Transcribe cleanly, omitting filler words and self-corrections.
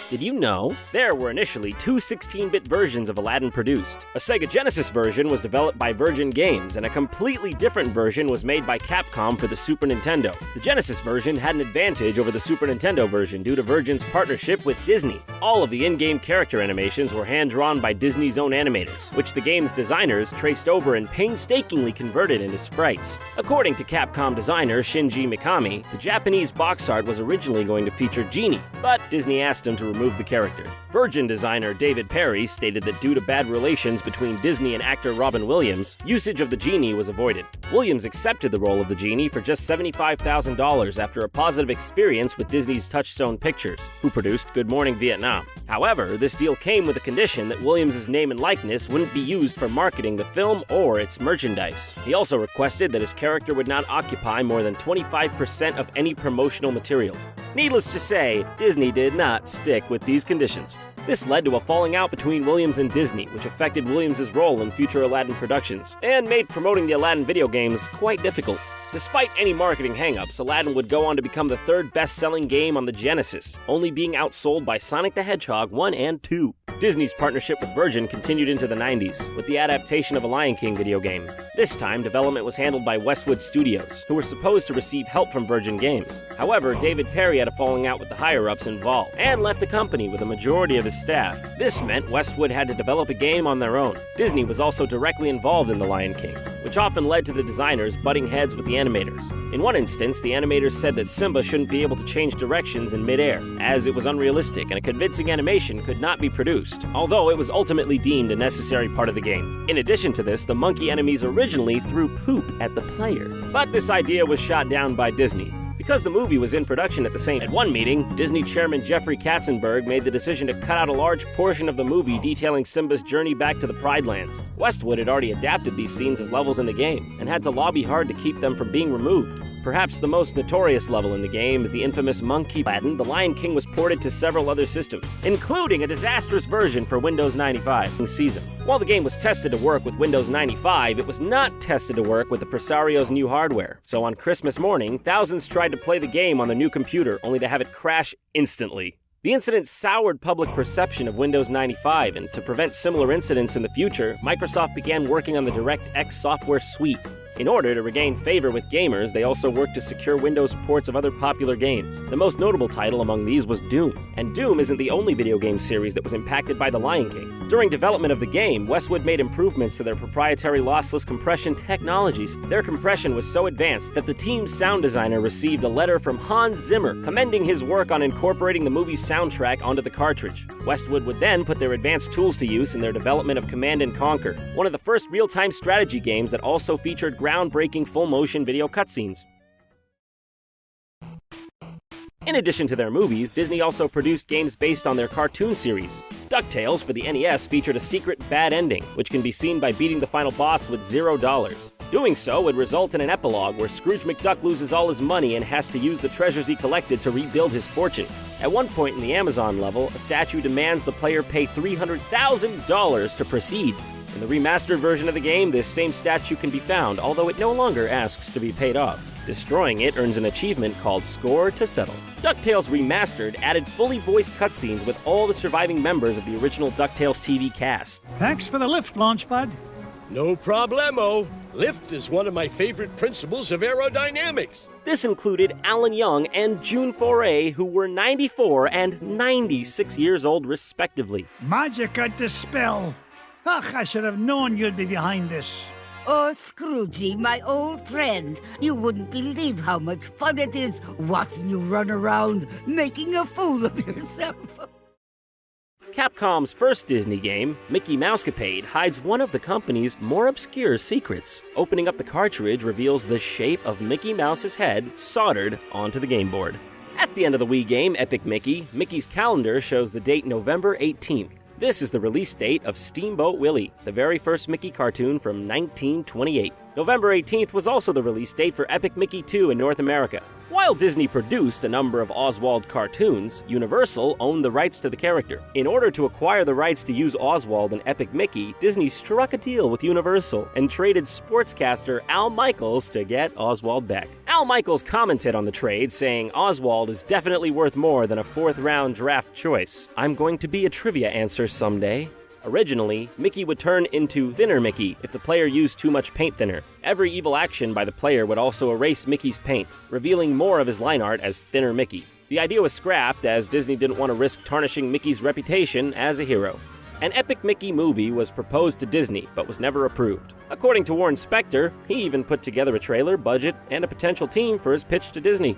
Did you know? There were initially two 16-bit versions of Aladdin produced. A Sega Genesis version was developed by Virgin Games, and a completely different version was made by Capcom for the Super Nintendo. The Genesis version had an advantage over the Super Nintendo version due to Virgin's partnership with Disney. All of the in-game character animations were hand-drawn by Disney's own animators, which the game's designers traced over and painstakingly converted into sprites. According to Capcom designer Shinji Mikami, the Japanese box art was originally going to feature Genie, but Disney asked him to remove the character. Virgin designer David Perry stated that due to bad relations between Disney and actor Robin Williams, usage of the Genie was avoided. Williams accepted the role of the Genie for just $75,000 after a positive experience with Disney's Touchstone Pictures, who produced Good Morning Vietnam. However, this deal came with a condition that Williams' name and likeness wouldn't be used for marketing the film or its merchandise. He also requested that his character would not occupy more than 25% of any promotional material. Needless to say, Disney did not stick with these conditions. This led to a falling out between Williams and Disney, which affected Williams' role in future Aladdin productions, and made promoting the Aladdin video games quite difficult. Despite any marketing hang-ups, Aladdin would go on to become the third best-selling game on the Genesis, only being outsold by Sonic the Hedgehog 1 and 2. Disney's partnership with Virgin continued into the 90s, with the adaptation of a Lion King video game. This time, development was handled by Westwood Studios, who were supposed to receive help from Virgin Games. However, David Perry had a falling out with the higher-ups involved, and left the company with a majority of his staff. This meant Westwood had to develop a game on their own. Disney was also directly involved in The Lion King, which often led to the designers butting heads with the animators. In one instance, the animators said that Simba shouldn't be able to change directions in mid-air, as it was unrealistic and a convincing animation could not be produced, although it was ultimately deemed a necessary part of the game. In addition to this, the monkey enemies originally threw poop at the player. But this idea was shot down by Disney, because the movie was in production at the same time. At one meeting, Disney chairman Jeffrey Katzenberg made the decision to cut out a large portion of the movie detailing Simba's journey back to the Pride Lands. Westwood had already adapted these scenes as levels in the game, and had to lobby hard to keep them from being removed. Perhaps the most notorious level in the game is the infamous Monkey Aladdin. The Lion King was ported to several other systems, including a disastrous version for Windows 95 season. While the game was tested to work with Windows 95, it was not tested to work with the Presario's new hardware. So on Christmas morning, thousands tried to play the game on their new computer, only to have it crash instantly. The incident soured public perception of Windows 95, and to prevent similar incidents in the future, Microsoft began working on the DirectX software suite. In order to regain favor with gamers, they also worked to secure Windows ports of other popular games. The most notable title among these was Doom, and Doom isn't the only video game series that was impacted by The Lion King. During development of the game, Westwood made improvements to their proprietary lossless compression technologies. Their compression was so advanced that the team's sound designer received a letter from Hans Zimmer commending his work on incorporating the movie's soundtrack onto the cartridge. Westwood would then put their advanced tools to use in their development of Command & Conquer, one of the first real-time strategy games that also featured groundbreaking full-motion video cutscenes. In addition to their movies, Disney also produced games based on their cartoon series. DuckTales for the NES featured a secret bad ending, which can be seen by beating the final boss with $0. Doing so would result in an epilogue where Scrooge McDuck loses all his money and has to use the treasures he collected to rebuild his fortune. At one point in the Amazon level, a statue demands the player pay $300,000 to proceed. In the remastered version of the game, this same statue can be found, although it no longer asks to be paid off. Destroying it earns an achievement called Score to Settle. DuckTales Remastered added fully voiced cutscenes with all the surviving members of the original DuckTales TV cast. Thanks for the lift, Launchpad. No problemo. Lift is one of my favorite principles of aerodynamics. This included Alan Young and June Foray, who were 94 and 96 years old respectively. Magic at the spell. Ach, I should have known you'd be behind this. Oh, Scroogey, my old friend, you wouldn't believe how much fun it is watching you run around making a fool of yourself. Capcom's first Disney game, Mickey Mousecapade, hides one of the company's more obscure secrets. Opening up the cartridge reveals the shape of Mickey Mouse's head soldered onto the game board. At the end of the Wii game, Epic Mickey, Mickey's calendar shows the date November 18th. This is the release date of Steamboat Willie, the very first Mickey cartoon from 1928. November 18th was also the release date for Epic Mickey 2 in North America. While Disney produced a number of Oswald cartoons, Universal owned the rights to the character. In order to acquire the rights to use Oswald in Epic Mickey, Disney struck a deal with Universal and traded sportscaster Al Michaels to get Oswald back. Al Michaels commented on the trade, saying, "Oswald is definitely worth more than a fourth-round draft choice. I'm going to be a trivia answer someday." Originally, Mickey would turn into Thinner Mickey if the player used too much paint thinner. Every evil action by the player would also erase Mickey's paint, revealing more of his line art as Thinner Mickey. The idea was scrapped as Disney didn't want to risk tarnishing Mickey's reputation as a hero. An Epic Mickey movie was proposed to Disney, but was never approved. According to Warren Spector, he even put together a trailer, budget, and a potential team for his pitch to Disney.